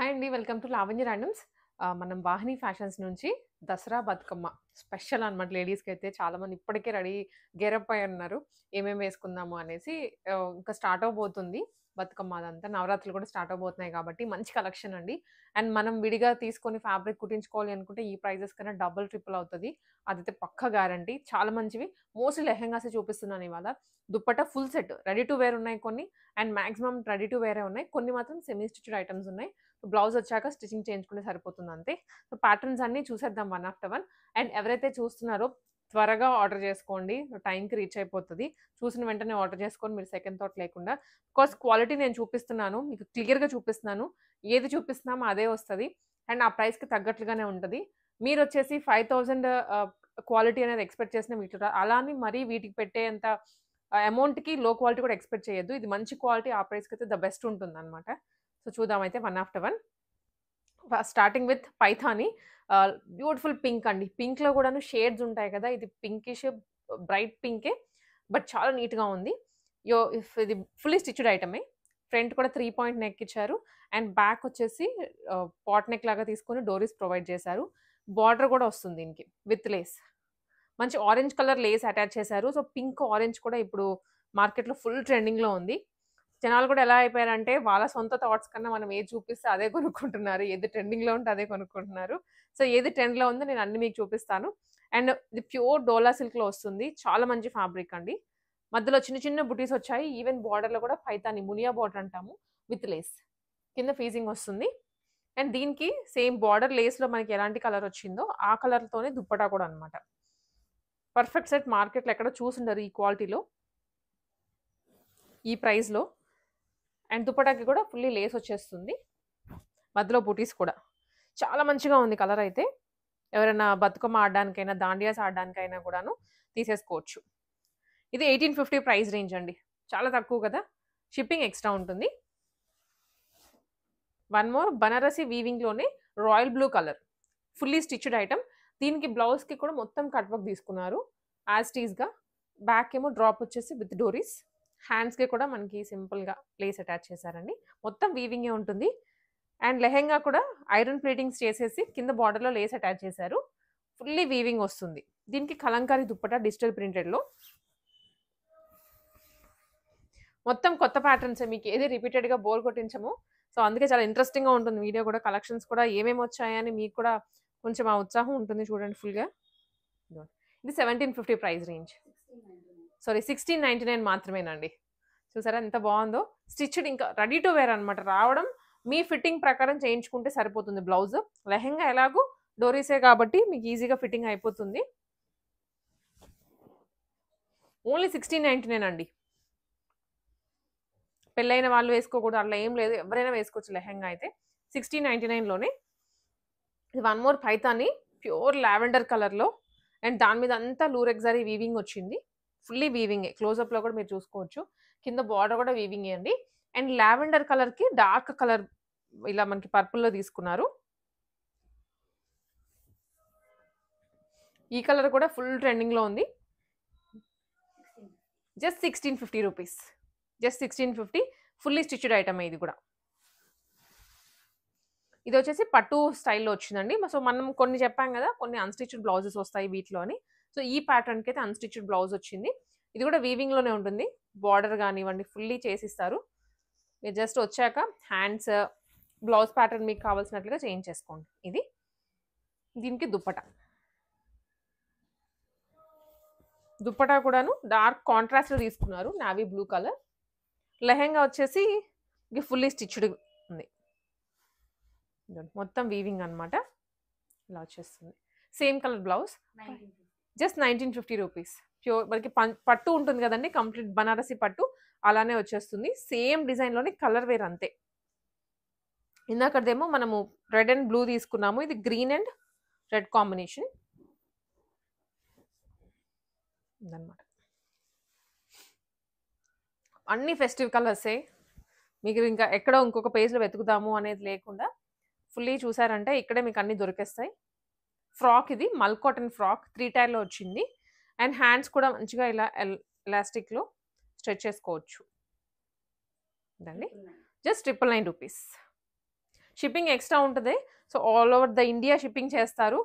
Hi అండి. Welcome to Lavanya randoms. మనం వాహిని fashions నుంచి దసరా బతుకమ్మ స్పెషల్ అనమాట. లేడీస్‌కైతే చాలామంది ఇప్పటికే రెడీ గెటప్ అయ్యి ఉన్నారు. ఏమేమి వేసుకుందాము అనేసి. ఇంకా స్టార్ట్ అవ్వబోతుంది బతుకమ్మ అదంతా. నవరాత్రులు కూడా స్టార్ట్ అవ్వబోతున్నాయి కాబట్టి మంచి కలెక్షన్ అండి. అండ్ మనం విడిగా తీసుకొని ఫ్యాబ్రిక్ కుట్టించుకోవాలి అనుకుంటే ఈ ప్రైజెస్ కన్నా డబుల్, ట్రిపుల్ అవుతది. అదైతే పక్కా గ్యారంటీ. చాలా మంచివి. మోస్ట్‌లీ లెహెంగాసే చూపిస్తున్నాను ఇవాళ. Dupatta full set ready to wear ఉన్నాయి కొన్ని. అండ్ మాక్సిమం రెడీ టు వేరే ఉన్నాయి. కొన్ని మాత్రం సెమీ స్టిచ్డ్ ఐటెమ్స్ ఉన్నాయి. బ్లౌజ్ వచ్చాక స్టిచింగ్ చేయించుకుంటే సరిపోతుంది అంతే. సో ప్యాటర్న్స్ అన్నీ చూసేద్దాం వన్ ఆఫ్టర్ వన్. అండ్ ఎవరైతే చూస్తున్నారో త్వరగా ఆర్డర్ చేసుకోండి. టైంకి రీచ్ అయిపోతది. చూసిన వెంటనే ఆర్డర్ చేసుకొని మీరు సెకండ్ థాట్ లేకుండా. బికాజ్ క్వాలిటీ నేను చూపిస్తున్నాను. మీకు క్లియర్‌గా చూపిస్తున్నాను. ఏది చూపిస్తున్నామో అదే వస్తది. అండ్ ఆ ప్రైస్‌కి తగ్గట్లుగానే ఉంటది. మీరొచ్చేసి 5000 క్వాలిటీ అనేది ఎక్స్‌పెక్ట్ చేసిన వీటిలో అలా అని మరీ వీటికి పెట్టేంత అమౌంట్‌కి లో క్వాలిటీ కూడా ఎక్స్‌పెక్ట్ చేయొద్దు. ఇది మంచి క్వాలిటీ ఆ ప్రైస్‌కైతే ద బెస్ట్ ఉంటుందనమాట. సో చూద్దామైతే one after one. Starting with Paithani. Beautiful pink అండి. పింక్‌లో కూడాను షేడ్స్ ఉంటాయి కదా! ఇది పింకిష్ బ్రైట్ పింకే. బట్ చాలా నీట్‌గా ఉంది. ఇది ఫుల్లీ స్టిచ్డ్ ఐటమే. ఫ్రంట్ కూడా 3 పాయింట్ నెక్ ఇచ్చారు. అండ్ బ్యాక్ వచ్చేసి పాట్ నెక్ లాగా తీసుకొని డోరీస్ ప్రొవైడ్ చేశారు. బార్డర్ కూడా వస్తుంది దీనికి విత్ లేస్. మంచి ఆరెంజ్ కలర్ లేస్ అటాచ్ చేశారు. సో పింక్, ఆరెంజ్ కూడా ఇప్పుడు మార్కెట్‌లో ఫుల్ ట్రెండింగ్‌లో ఉంది. జనాలు కూడా ఎలా అయిపోయారంటే వాళ్ళ సొంత థాట్స్ కన్నా మనం ఏది చూపిస్తే అదే కొనుక్కుంటున్నారు. ఏది ట్రెండింగ్‌లో ఉంటే అదే కొనుక్కుంటున్నారు. సో ఏది ట్రెండ్‌లో ఉందో నేను అన్నీ మీకు చూపిస్తాను. అండ్ ఇది ప్యూర్ డోలా సిల్క్‌లో వస్తుంది. చాలా మంచి ఫ్యాబ్రిక్ అండి. మధ్యలో చిన్న చిన్న బుటీస్ వచ్చాయి. ఈవెన్ బార్డర్‌లో కూడా పైతాని మునియా బార్డర్ అంటాము విత్ లేస్. కింద ఫీజింగ్ వస్తుంది. అండ్ దీనికి సేమ్ బార్డర్ లేస్‌లో మనకి ఎలాంటి కలర్ వచ్చిందో ఆ కలర్‌తోనే దుప్పటా కూడా అన్నమాట. పర్ఫెక్ట్ సెట్ మార్కెట్‌లో ఎక్కడ చూసుండరు ఈ క్వాలిటీలో. ఈ ప్రైస్‌లో. అండ్ దుప్పటాకి కూడా ఫుల్లీ లేస్ వచ్చేస్తుంది. మధ్యలో బూటీస్ కూడా. చాలా మంచిగా ఉంది కలర్ అయితే. ఎవరైనా బతుకమ్మ ఆడడానికైనా, దాండియాస్ ఆడడానికైనా కూడాను తీసేసుకోవచ్చు. ఇది 1850 ప్రైస్ రేంజ్ అండి. చాలా తక్కువ కదా! షిప్పింగ్ ఎక్స్ట్రా ఉంటుంది. వన్ మోర్ బనారసి వీవింగ్‌లోనే royal blue colour. Fully stitched item. దీనికి బ్లౌజ్‌కి కూడా మొత్తం కట్ వర్క్ తీసుకున్నారు. యాజ్ టీజ్‌గా. బ్యాక్ ఏమో డ్రాప్ వచ్చేసి విత్ డోరీస్. హ్యాండ్స్‌కి కూడా మనకి సింపుల్‌గా లేస్ అటాచ్ చేశారండి. మొత్తం వీవింగే ఉంటుంది. అండ్ లెహెంగా కూడా ఐరన్ ప్లేటింగ్స్ చేసేసి కింద బార్డర్‌లో లేస్ అటాచ్ చేశారు. ఫుల్లీ వీవింగ్ వస్తుంది. దీనికి కలంకారీ దుప్పటా డిజిటల్ ప్రింటెడ్‌లో. మొత్తం కొత్త ప్యాటర్న్సే. మీకు ఏది రిపీటెడ్‌గా బోర్ కొట్టించము. సో అందుకే చాలా ఇంట్రెస్టింగ్‌గా ఉంటుంది వీడియో కూడా. కలెక్షన్స్ కూడా ఏమేమి వచ్చాయని మీకు కూడా కొంచెం ఆ ఉత్సాహం ఉంటుంది చూడండి ఫుల్‌గా. ఇది 1750 ప్రైస్ రేంజ్. సారీ 1699 మాత్రమేనండి. చూసారా ఎంత బాగుందో. స్టిచ్డ్ ఇంకా రెడీ టు వేర్ అనమాట. రావడం మీ ఫిట్టింగ్ ప్రకారం చేయించుకుంటే సరిపోతుంది బ్లౌజ్. లెహెంగా ఎలాగో డోరీసే కాబట్టి మీకు ఈజీగా ఫిట్టింగ్ అయిపోతుంది. ఓన్లీ 1699 అండి. పెళ్ళైన వాళ్ళు వేసుకోకూడదు అట్లా ఏం లేదు. ఎవరైనా వేసుకోవచ్చు లెహెంగా అయితే. 1699లోనే. ఇది one more Paithani pure lavender కలర్‌లో. అండ్ దాని మీద అంతా లూరెక్సరీ వీవింగ్ వచ్చింది. ఫుల్లీ వీవింగే. క్లోజప్‌లో కూడా మీరు చూసుకోవచ్చు. కింద బార్డర్ కూడా వీవింగే అండి. అండ్ లావెండర్ కలర్‌కి డార్క్ కలర్ ఇలా మనకి పర్పుల్‌లో తీసుకున్నారు. ఈ కలర్ కూడా ఫుల్ ట్రెండింగ్‌లో ఉంది. Just 1650 rupees. Just 1650 fully stitched ఐటమే ఇది కూడా. ఇది వచ్చేసి పట్టు స్టైల్‌లో వచ్చిందండి. సో మనం కొన్ని చెప్పాం కదా! కొన్ని అన్‌స్టిచ్డ్ బ్లౌజెస్ వస్తాయి వీటిలో అని. సో ఈ ప్యాటర్న్‌కి అయితే అన్‌స్టిచ్డ్ బ్లౌజ్ వచ్చింది. ఇది కూడా వీవింగ్‌లోనే ఉంటుంది. బార్డర్ కానివ్వండి ఫుల్లీ చేసిస్తారు. మీరు జస్ట్ వచ్చాక హ్యాండ్స్, బ్లౌజ్ ప్యాటర్న్ మీకు కావాల్సినట్లుగా చేయించేసుకోండి. ఇది. దీనికి దుప్పటా. దుప్పటా కూడాను డార్క్ కాంట్రాస్ట్‌లో తీసుకున్నారు. Navy blue colour. లెహెంగా వచ్చేసి ఇది ఫుల్లీ స్టిచ్డ్ ఉంది. మొత్తం వీవింగ్ అనమాట. ఇలా వచ్చేస్తుంది. Same colour blouse. Just 1950 rupees. Pure మనకి పట్టు ఉంటుంది కదండి. కంప్లీట్ బనారసి పట్టు అలానే వచ్చేస్తుంది. సేమ్ డిజైన్‌లోనే కలర్ వేర్ అంతే. ఇందాకదేమో మనము రెడ్ అండ్ బ్లూ తీసుకున్నాము. ఇది గ్రీన్ అండ్ రెడ్ కాంబినేషన్. ఇదనమాట. అన్ని ఫెస్టివ్ కలర్సే. మీకు ఇంకా ఎక్కడో ఇంకొక పేజ్‌లో వెతుకుదాము అనేది లేకుండా ఫుల్లీ చూసారంటే ఇక్కడే మీకు అన్నీ దొరికేస్తాయి. ఫ్రాక్ ఇది మల్ కాటన్ ఫ్రాక్ 3 టైర్‌లో వచ్చింది. అండ్ హ్యాండ్స్ కూడా మంచిగా ఇలా ఎలాస్టిక్‌లో స్ట్రెచ్ చేసుకోవచ్చు. ఇదండి. Just 999 rupees. షిప్పింగ్ ఎక్స్ట్రా ఉంటుంది. So all over the India shipping చేస్తారు.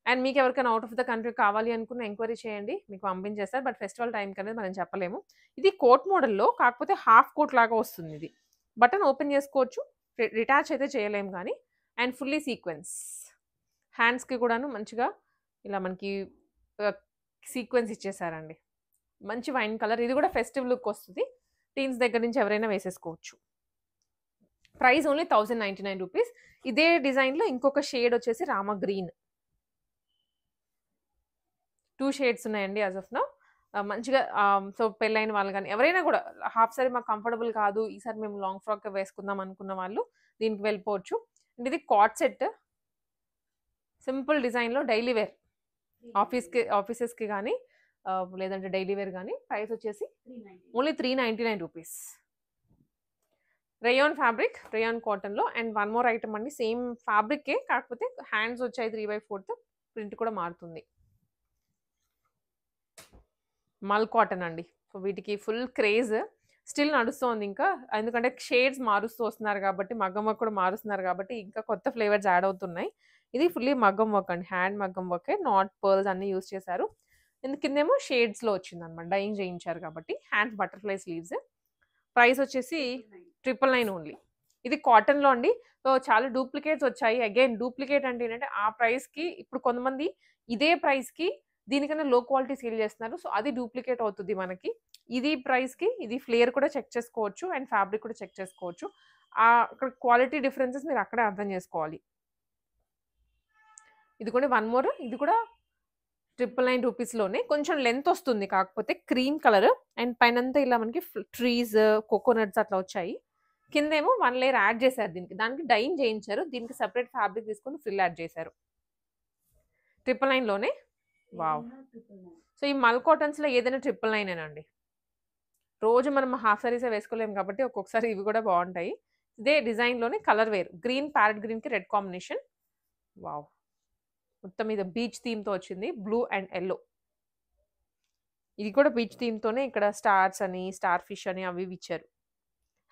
అండ్ మీకు ఎవరికైనా అవుట్ ఆఫ్ ద కంట్రీ కావాలి అనుకున్న ఎంక్వైరీ చేయండి, మీకు పంపించేస్తారు. బట్ ఫెస్టివల్ టైంకి అనేది మనం చెప్పలేము. ఇది కోట్ మోడల్లో, కాకపోతే హాఫ్ కోట్ లాగా వస్తుంది. ఇది బటన్ ఓపెన్ చేసుకోవచ్చు, రిటాచ్ అయితే చేయలేము కానీ. అండ్ ఫుల్లీ సీక్వెన్స్, హ్యాండ్స్కి కూడాను మంచిగా ఇలా మనకి సీక్వెన్స్ ఇచ్చేసారండి. మంచి వైన్ కలర్, ఇది కూడా ఫెస్టివ్ లుక్ వస్తుంది. టీన్స్ దగ్గర నుంచి ఎవరైనా వేసేసుకోవచ్చు. Price only 1099 rupees. ఇదే డిజైన్లో ఇంకొక షేడ్ వచ్చేసి రామ గ్రీన్. 2 షేడ్స్ ఉన్నాయండి యాజ్ ఆఫ్ నౌ. మంచిగా సో పెళ్ళైన వాళ్ళు కానీ ఎవరైనా కూడా హాఫ్ సారీ మాకు కంఫర్టబుల్ కాదు, ఈసారి మేము లాంగ్ ఫ్రాక్ వేసుకుందాం అనుకున్న వాళ్ళు దీనికి వెళ్ళిపోవచ్చు. అండ్ ఇది కాట్ సెట్, సింపుల్ డిజైన్లో డైలీ వేర్ ఆఫీసెస్కి కానీ లేదంటే డైలీ వేర్ కానీ. ప్రైస్ వచ్చేసి only 399 rupees. Rayon fabric, rayon కాటన్లో. అండ్ వన్ మోర్ ఐటమ్ అండి, సేమ్ ఫ్యాబ్రికే కాకపోతే హ్యాండ్స్ వచ్చాయి 3/4, ప్రింట్ కూడా మారుతుంది. మల్ కాటన్ అండి. సో వీటికి ఫుల్ క్రేజ్ స్టిల్ నడుస్తుంది ఇంకా, ఎందుకంటే షేడ్స్ మారుస్తూ వస్తున్నారు కాబట్టి, మగ్గం వర్క్ కూడా మారుస్తున్నారు కాబట్టి ఇంకా కొత్త ఫ్లేవర్స్ యాడ్ అవుతున్నాయి. ఇది ఫుల్లీ మగ్గం వర్క్ అండి, హ్యాండ్ మగ్గం వర్కే, నాట్ పర్ల్స్ అన్నీ యూస్ చేశారు. కిందేమో షేడ్స్లో వచ్చింది అనమాట, డైయింగ్ చేయించారు కాబట్టి. Hands butterfly sleeves. ప్రైస్ వచ్చేసి 999 ఓన్లీ. ఇది కాటన్లో అండి. సో చాలా డూప్లికేట్స్ వచ్చాయి. అగైన్ డూప్లికేట్ అంటే ఏంటంటే ఆ ప్రైస్కి ఇప్పుడు కొంతమంది ఇదే ప్రైస్కి దీనికన్నా లో క్వాలిటీ సేల్ చేస్తున్నారు. సో అది డూప్లికేట్ అవుతుంది మనకి. ఇది ప్రైస్కి ఇది ఫ్లేర్ కూడా చెక్ చేసుకోవచ్చు అండ్ ఫ్యాబ్రిక్ కూడా చెక్ చేసుకోవచ్చు. అక్కడ క్వాలిటీ డిఫరెన్సెస్ మీరు అక్కడే అర్థం చేసుకోవాలి. ఇది కూడా వన్ మోర్, ఇది కూడా 999 రూపీస్లోనే. కొంచెం లెంత్ వస్తుంది కాకపోతే, క్రీమ్ కలర్ అండ్ పైనంతా ఇలా మనకి ట్రీస్, కోకోనట్స్ అట్లా వచ్చాయి. కిందేమో 1 లేయర్ యాడ్ చేశారు దీనికి, దానికి డైయింగ్ చేయించారు. దీనికి సెపరేట్ ఫ్యాబ్రిక్ తీసుకొని ఫ్రిల్ యాడ్ చేశారు. 999లోనే. వావ్. సో ఈ మల్ కాటన్స్లో ఏదైనా 999 అండి. రోజు మనం హాఫ్ సారీసే వేసుకోలేము కాబట్టి ఒక్కొక్కసారి ఇవి కూడా బాగుంటాయి. ఇదే డిజైన్లోనే కలర్ వేర్, గ్రీన్, ప్యారెట్ గ్రీన్కి రెడ్ కాంబినేషన్. వావ్. మొత్తం మీద బీచ్ థీమ్తో వచ్చింది, బ్లూ అండ్ ఎల్లో. ఇది కూడా బీచ్ థీమ్తోనే ఇక్కడ స్టార్స్ అని, స్టార్ ఫిష్ అని అవి ఇచ్చారు.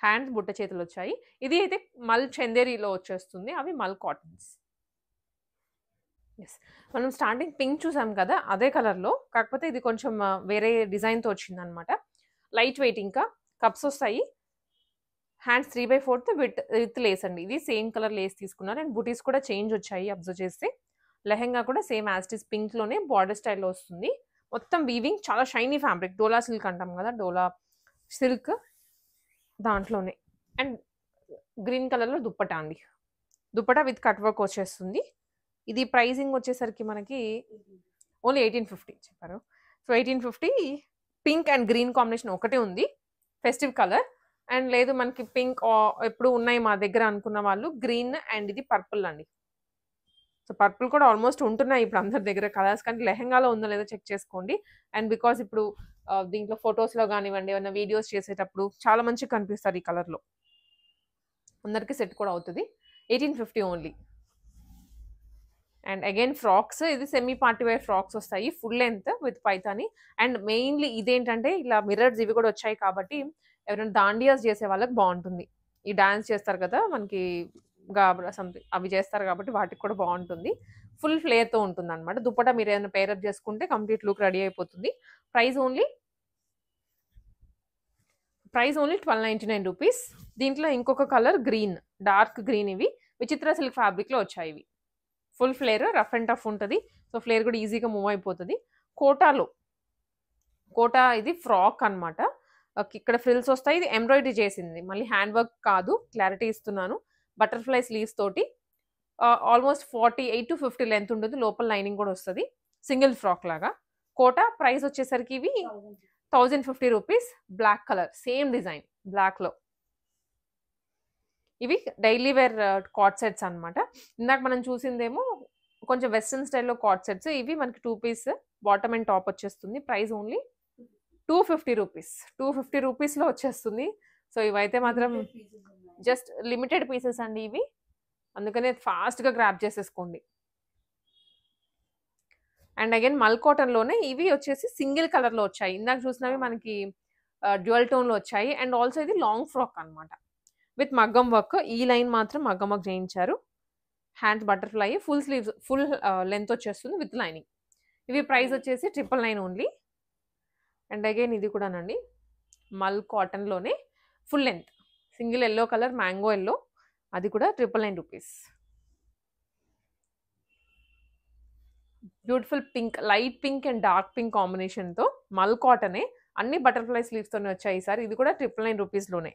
హ్యాండ్స్ బుట్ట చేతులు వచ్చాయి. ఇది అయితే మల్ చందేరీలో వచ్చేస్తుంది, అవి మల్ కాటన్స్. ఎస్, మనం స్టార్టింగ్ పింక్ చూసాం కదా అదే కలర్లో, కాకపోతే ఇది కొంచెం వేరే డిజైన్తో వచ్చింది అనమాట. లైట్ వెయిట్, ఇంకా కప్స్ వస్తాయి. హ్యాండ్స్ 3/4 విత్ లేస్ అండి. ఇది సేమ్ కలర్ లేస్ తీసుకున్నారు. అండ్ బుటీస్ కూడా చేంజ్ వచ్చాయి అబ్జర్వ్ చేస్తే. లెహెంగా కూడా సేమ్ యాజ్ ఇట్ ఈస్ పింక్లోనే బార్డర్ స్టైల్లో వస్తుంది. మొత్తం వీవింగ్, చాలా షైనీ ఫ్యాబ్రిక్, డోలా సిల్క్ అంటాం కదా, డోలా సిల్క్ దాంట్లోనే. అండ్ గ్రీన్ కలర్లో దుప్పటా అండి, దుప్పటా విత్ కట్ వర్క్ వచ్చేస్తుంది. ఇది ప్రైసింగ్ వచ్చేసరికి మనకి ఓన్లీ 1850 చెప్పారు. So 1850. Pink and green combination ఒకటే ఉంది, ఫెస్టివ్ కలర్. అండ్ లేదు మనకి పింక్ ఎప్పుడు ఉన్నాయి మా దగ్గర అనుకున్న వాళ్ళు గ్రీన్ అండ్ ఇది పర్పుల్ అండి. సో పర్పుల్ కూడా ఆల్మోస్ట్ ఉంటున్నాయి ఇప్పుడు అందరి దగ్గర కలర్స్, కానీ లెహెంగాలో ఉందో లేదో చెక్ చేసుకోండి. అండ్ బికాస్ ఇప్పుడు దీంట్లో ఫొటోస్లో కానివ్వండి, ఏమైనా వీడియోస్ చేసేటప్పుడు చాలా మంచిగా కనిపిస్తారు ఈ కలర్లో. అందరికీ సెట్ కూడా అవుతుంది. 1850 ఓన్లీ. అండ్ అగైన్ ఫ్రాక్స్, ఇది సెమీ పార్టీ వేర్ ఫ్రాక్స్ వస్తాయి, full length with Paithani. And mainly ఇదేంటంటే ఇలా మిర్రర్స్ ఇవి కూడా వచ్చాయి కాబట్టి ఎవరైనా దాండియాస్ చేసే వాళ్ళకి బాగుంటుంది. ఈ డాన్స్ చేస్తారు కదా మనకి, గాబ్రా సంథింగ్ అవి చేస్తారు కాబట్టి వాటికి కూడా బాగుంటుంది. ఫుల్ ఫ్లేర్తో ఉంటుంది అనమాట. దుప్పటా మీరు ఏదైనా పేరప్ చేసుకుంటే కంప్లీట్ లుక్ రెడీ అయిపోతుంది. Price only 1299 rupees. దీంట్లో ఇంకొక కలర్ గ్రీన్, డార్క్ గ్రీన్, ఇవి విచిత్ర సిల్క్ ఫ్యాబ్రిక్లో వచ్చాయి. ఇవి full flare, rough and tough ఉంటుంది. సో ఫ్లేర్ కూడా ఈజీగా మూవ్ అయిపోతుంది. కోటా ఇది ఫ్రాక్ అనమాట. ఇక్కడ ఫ్రిల్స్ వస్తాయి. ఇది ఎంబ్రాయిడరీ చేసింది, మళ్ళీ హ్యాండ్ వర్క్ కాదు, క్లారిటీ ఇస్తున్నాను. బటర్ఫ్లై స్లీవ్స్ తోటి ఆల్మోస్ట్ 48 to 50 లెంత్ ఉంటుంది. లోపల లైనింగ్ కూడా వస్తుంది, సింగిల్ ఫ్రాక్ లాగా. కోటా ప్రైస్ వచ్చేసరికి ఇవి 1050 rupees. Black colour, same design బ్లాక్లో. ఇవి డైలీ వేర్ కాట్ సెట్స్ అనమాట. ఇందాక మనం చూసిందేమో కొంచెం వెస్ట్రన్ స్టైల్లో కాట్ సెట్స్. ఇవి మనకి 2 పీస్ బాటమ్ అండ్ టాప్ వచ్చేస్తుంది. Price only 250 rupees. 250 రూపీస్లో వచ్చేస్తుంది. సో ఇవైతే మాత్రం జస్ట్ లిమిటెడ్ పీసెస్ అండి ఇవి, అందుకనే ఫాస్ట్గా గ్రాప్ చేసేసుకోండి. అండ్ అగైన్ మల్ కాటన్లోనే ఇవి వచ్చేసి సింగిల్ కలర్లో వచ్చాయి. ఇందాక చూసినవి మనకి డ్యూయల్ టోన్లో వచ్చాయి. అండ్ ఆల్సో ఇది లాంగ్ ఫ్రాక్ అనమాట. విత్ మగ్గం వర్క్. ఈ లైన్ మాత్రం మగ్గం వర్క్ చేయించారు. Hands butterfly full sleeves full length వచ్చేస్తుంది విత్ లైనింగ్. ఇవి ప్రైస్ వచ్చేసి 999 ఓన్లీ. అండ్ అగైన్ ఇది కూడానండి మల్ కాటన్‌లోనే full length single yellow colour mango yellow, అది కూడా 999 rupees. Beautiful pink, light pink and dark pink కాంబినేషన్‌తో మల్ కాటనే అన్ని బటర్‌ఫ్లై స్లీవ్స్‌తోనే వచ్చాయి ఈసారి. ఇది కూడా 999 రూపీస్‌లోనే.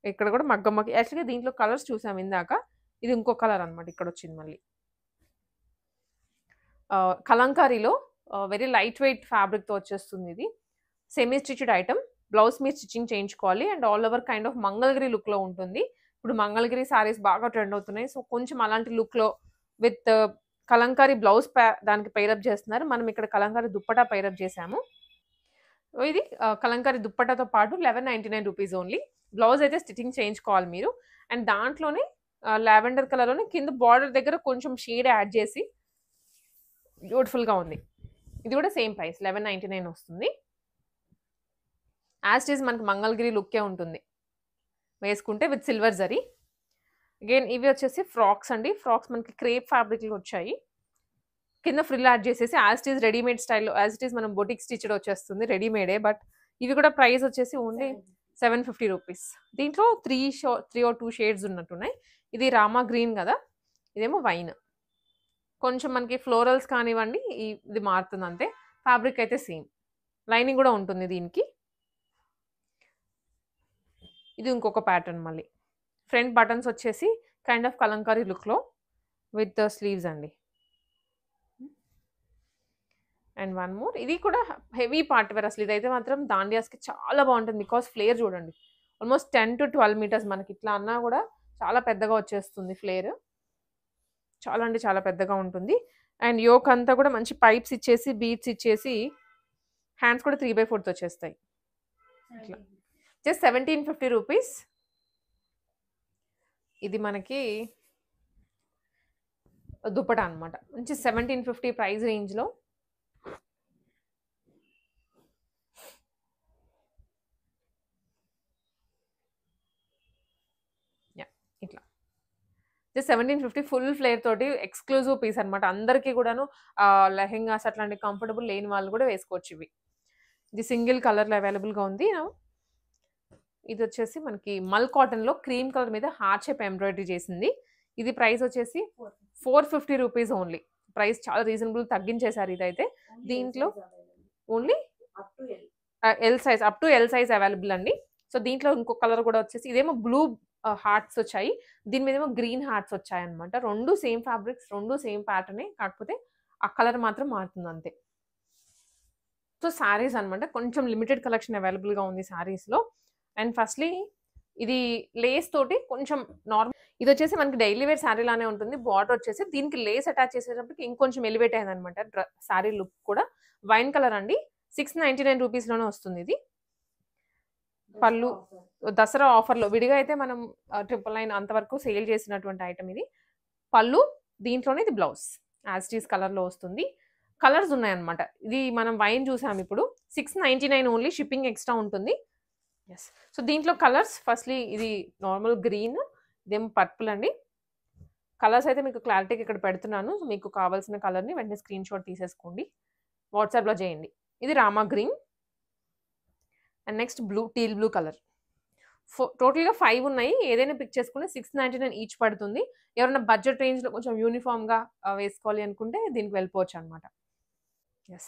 ఇక్కడ కూడా మగ్గం వర్క్. యాక్చువల్‌గా దీంట్లో కలర్స్ చూసాం ఇందాక. ఇది ఇంకో కలర్ అన్నమాట ఇక్కడొచ్చింది మళ్ళీ. కలంకారీలో వెరీ లైట్ వెయిట్ ఫ్యాబ్రిక్‌తో వచ్చేస్తుంది ఇది. Semi stitched item. బ్లౌజ్ మీద స్టిచ్చింగ్ చేయించుకోవాలి and all over kind of Mangalagiri లుక్‌లో ఉంటుంది. ఇప్పుడు మంగళగిరి సారీస్ బాగా ట్రెండ్ అవుతున్నాయి. సో కొంచెం అలాంటి లుక్‌లో విత్ కలంకారీ బ్లౌజ్ దానికి పైరప్ చేస్తున్నారు. మనం ఇక్కడ కలంకారీ దుప్పటా పైరప్ చేసాము. ఇది కలంకారీ దుప్పటాతో పాటు 1199 రూపీస్ ఓన్లీ. బ్లౌజ్ అయితే స్టిచ్చింగ్ చేయించుకోవాలి మీరు. అండ్ దాంట్లోనే లావెండర్ కలర్‌లోనే కింద బార్డర్ దగ్గర కొంచెం షేడ్ యాడ్ చేసి బ్యూటిఫుల్‌గా ఉంది. ఇది కూడా సేమ్ ప్రైస్ 1199 వస్తుంది. యాజ్ ఇట్ ఈజ్ మనకి మంగళగిరి లుక్కే ఉంటుంది వేసుకుంటే విత్ సిల్వర్ జరీ. అగైన్ ఇవి వచ్చేసి ఫ్రాక్స్ అండి. ఫ్రాక్స్ మనకి క్రేప్ ఫ్యాబ్రిక్‌లో వచ్చాయి. కింద ఫ్రిల్ యాడ్ చేసేసి యాజ్ ఇట్ ఈజ్ రెడీమేడ్ స్టైల్‌లో యాజ్ ఇట్ ఈజ్ మనం బొటిక్ స్టిచ్డ్ వచ్చేస్తుంది రెడీమేడే. బట్ ఇవి కూడా ప్రైస్ వచ్చేసి ఓన్లీ 750 రూపీస్. దీంట్లో 3 ఆర్ 2 షేడ్స్ ఉన్నట్టున్నాయి. ఇది రామా గ్రీన్ కదా, ఇదేమో వైన్. కొంచెం మనకి ఫ్లోరల్స్ కానివ్వండి ఇది మారుతుంది అంతే. ఫ్యాబ్రిక్ అయితే సేమ్. లైనింగ్ కూడా ఉంటుంది దీనికి. ఇది ఇంకొక ప్యాటర్న్ మళ్ళీ. ఫ్రంట్ బటన్స్ వచ్చేసి కైండ్ ఆఫ్ కలంకారీ లుక్‌లో విత్ స్లీవ్స్ అండి. And one more. ఇది కూడా హెవీ పార్ట్ వేర్. అసలు ఇదైతే మాత్రం దాండియాస్‌కి చాలా బాగుంటుంది. బికాస్ ఫ్లేర్ చూడండి ఆల్మోస్ట్ 10 to 12 మీటర్స్. మనకి ఇట్లా అన్నా కూడా చాలా పెద్దగా వచ్చేస్తుంది ఫ్లేర్. చాలా అంటే చాలా పెద్దగా ఉంటుంది. అండ్ యోక్ అంతా కూడా మంచి పైప్స్ ఇచ్చేసి బీడ్స్ ఇచ్చేసి హ్యాండ్స్ కూడా 3/4 వచ్చేస్తాయి. ఇట్లా జస్ట్ 1750 రూపీస్. ఇది మనకి దుప్పటా అనమాట. మంచి 1750 ప్రైస్ రేంజ్‌లో. ఇట్లా జస్ట్ 1750 ఫుల్ ఫ్లేర్ తోటి ఎక్స్క్లూజివ్ పీస్ అనమాట. అందరికీ కూడాను లెహెంగాస్ అట్లాంటి కంఫర్టబుల్ లేని వాళ్ళు కూడా వేసుకోవచ్చు ఇవి. ఇది సింగిల్ కలర్‌లో అవైలబుల్‌గా ఉంది. ఇది వచ్చేసి మనకి మల్ కాటన్‌లో క్రీమ్ కలర్ మీద హార్ట్ షేప్ ఎంబ్రాయిడరీ చేసింది. ఇది ప్రైస్ వచ్చేసి 450 రూపీస్ ఓన్లీ. ప్రైస్ చాలా రీజనబుల్ తగ్గించేశారు ఇదైతే. దీంట్లో only L size up to L size available అండి. సో దీంట్లో ఇంకో కలర్ కూడా వచ్చేసి ఇదేమో బ్లూ హార్ట్స్ వచ్చాయి. దీని మీదేమో గ్రీన్ హార్ట్స్ వచ్చాయన్నమాట. 2 సేమ్ ఫ్యాబ్రిక్స్, 2 సేమ్ ప్యాటర్నే. కాకపోతే ఆ కలర్ మాత్రం మారుతుంది అంతే. సో సారీస్ అనమాట. కొంచెం లిమిటెడ్ కలెక్షన్ అవైలబుల్‌గా ఉంది సారీస్‌లో. అండ్ ఫస్ట్‌లీ ఇది లేస్ తోటి కొంచెం నార్మల్. ఇది వచ్చేసి మనకి డైలీ వేర్ సారీ లానే ఉంటుంది. బార్డర్ వచ్చేసి దీనికి లేస్ అటాచ్ చేసేటప్పటికి ఇంకొంచెం ఎలివేట్ అయిందనమాట. సారీ లుక్ కూడా వైన్ కలర్ అండి. 699 రూపీస్‌లోనే వస్తుంది ఇది. పళ్ళు దసరా ఆఫర్‌లో విడిగా అయితే మనం 999 అంతవరకు సేల్ చేసినటువంటి ఐటమ్ ఇది. పళ్ళు దీంట్లోనే ఇది బ్లౌజ్ యాజ్ ఇట్ ఈజ్ కలర్‌లో వస్తుంది. కలర్స్ ఉన్నాయన్నమాట. ఇది మనం వైన్ చూసాం ఇప్పుడు. 699 ఓన్లీ. షిప్పింగ్ ఎక్స్ట్రా ఉంటుంది. యెస్. సో దీంట్లో కలర్స్ ఫస్ట్‌లీ ఇది నార్మల్ గ్రీన్, ఇదేమో పర్పుల్ అండి. కలర్స్ అయితే మీకు క్లారిటీగా ఇక్కడ పెడుతున్నాను. మీకు కావాల్సిన కలర్‌ని వెంటనే స్క్రీన్ షాట్ తీసేసుకోండి. వాట్సాప్‌లో చేయండి. ఇది Rama green and next teal blue colour. టోటల్‌గా 5 ఉన్నాయి. ఏదైనా పిక్ చేసుకుంటే 699 ఈచ్ పడుతుంది. ఎవరైనా బడ్జెట్ రేంజ్‌లో కొంచెం యూనిఫార్మ్‌గా వేసుకోవాలి అనుకుంటే దీనికి వెళ్ళిపోవచ్చు అనమాట. యెస్.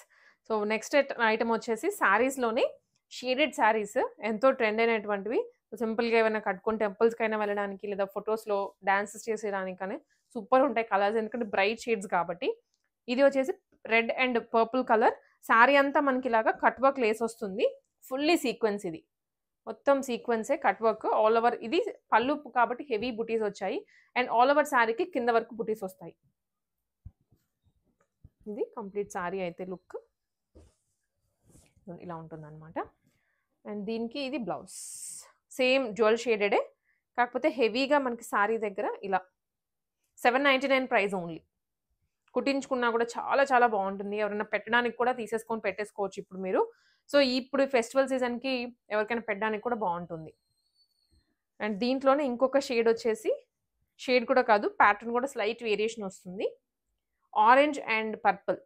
సో నెక్స్ట్ ఐటమ్ వచ్చేసి సారీస్‌లోనే షేడెడ్ సారీస్ ఎంతో ట్రెండ్ అయినటువంటివి. సింపుల్‌గా ఏమైనా కట్టుకొని టెంపుల్స్‌కైనా వెళ్ళడానికి లేదా ఫోటోస్‌లో డాన్సెస్ చేసేదానికని సూపర్ ఉంటాయి కలర్స్. ఎందుకంటే బ్రైట్ షేడ్స్ కాబట్టి. ఇది వచ్చేసి red and purple colour. Sorry అంతా మనకి ఇలాగా కట్ వర్క్ లేస్ వస్తుంది. ఫుల్లీ సీక్వెన్స్ ఇది. మొత్తం సీక్వెన్సే కట్ వర్క్ ఆల్ ఓవర్. ఇది పళ్ళు కాబట్టి హెవీ బుటీస్ వచ్చాయి. అండ్ ఆల్ ఓవర్ సారీకి కింద వరకు బుటీస్ వస్తాయి. ఇది కంప్లీట్ సారీ అయితే లుక్ ఇలా ఉంటుందన్నమాట. అండ్ దీనికి ఇది బ్లౌజ్ సేమ్ జ్యువెల్ షేడెడే. కాకపోతే హెవీగా మనకి సారీ దగ్గర ఇలా 799 ప్రైస్ ఓన్లీ. కుట్టించుకున్నా కూడా చాలా చాలా బాగుంటుంది. ఎవరైనా పెట్టడానికి కూడా తీసేసుకొని పెట్టేసుకోవచ్చు ఇప్పుడు మీరు. సో ఇప్పుడు ఫెస్టివల్ సీజన్‌కి ఎవరికైనా పెట్టడానికి కూడా బాగుంటుంది. అండ్ దీంట్లోనే ఇంకొక షేడ్ వచ్చేసి, షేడ్ కూడా కాదు, ప్యాటర్న్ కూడా స్లైట్ వేరియేషన్ వస్తుంది. Orange and purple.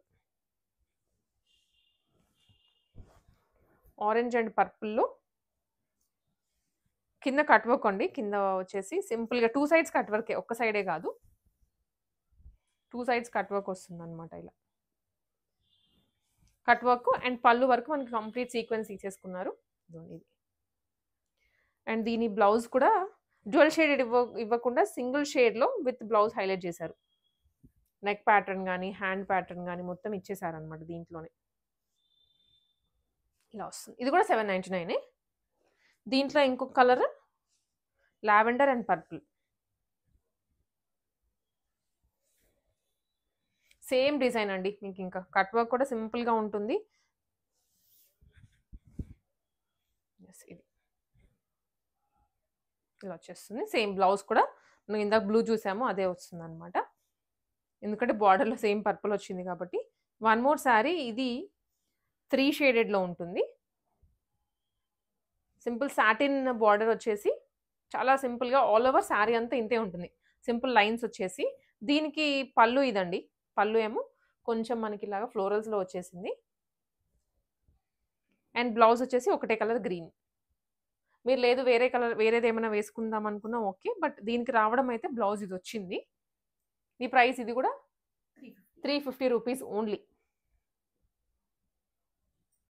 Orange and పర్పుల్‌లో కింద కట్ వర్క్ అండి. కింద వచ్చేసి సింపుల్‌గా 2 సైడ్స్ కట్ వర్కే. ఒక్క సైడే కాదు. 2 సైడ్స్ కట్ వర్క్ వస్తుందన్నమాట ఇలా. కట్ వర్క్ అండ్ పళ్ళు వరకు మనకి కంప్లీట్ సీక్వెన్స్ ఇచ్చేసుకున్నారు. ఇదిగోండి ఇది. అండ్ దీని బ్లౌజ్ కూడా డ్యుయల్ షేడెడ్ ఇవ్వకుండా సింగిల్ షేడ్‌లో విత్ బ్లౌజ్ హైలైట్ చేశారు. నెక్ ప్యాటర్న్ గాని, హ్యాండ్ ప్యాటర్న్ గాని మొత్తం ఇచ్చేసారన్నమాట దీంట్లోనే. ఇలా వస్తుంది. ఇది కూడా 799 దీంట్లో ఇంకొక colour lavender and purple. Same design అండి. మీకు ఇంకా కట్ వర్క్ కూడా సింపుల్‌గా ఉంటుంది. యెస్ ఇది. ఇలా వచ్చేస్తుంది. సేమ్ బ్లౌజ్ కూడా మనం ఇందాక బ్లూ చూసామో అదే వస్తుందన్నమాట. ఎందుకంటే బార్డర్‌లో సేమ్ పర్పుల్ వచ్చింది కాబట్టి. వన్ మోర్ శారీ ఇది 3 షేడెడ్‌లో ఉంటుంది. సింపుల్ సాటిన్ బార్డర్ వచ్చేసి చాలా సింపుల్‌గా ఆల్ ఓవర్ శారీ అంతా ఇంతే ఉంటుంది. సింపుల్ లైన్స్ వచ్చేసి దీనికి పళ్ళు ఇదండి. పళ్ళు ఏమో కొంచెం మనకి ఇలాగా ఫ్లోరల్స్‌లో వచ్చేసింది. అండ్ బ్లౌజ్ వచ్చేసి ఒకటే కలర్ గ్రీన్. మీరు లేదు వేరే కలర్ వేరేదేమైనా వేసుకుందాం అనుకున్నా ఓకే. బట్ దీనికి రావడం అయితే బ్లౌజ్ ఇదొచ్చింది. ఈ ప్రైస్ ఇది కూడా 350 రూపీస్ ఓన్లీ.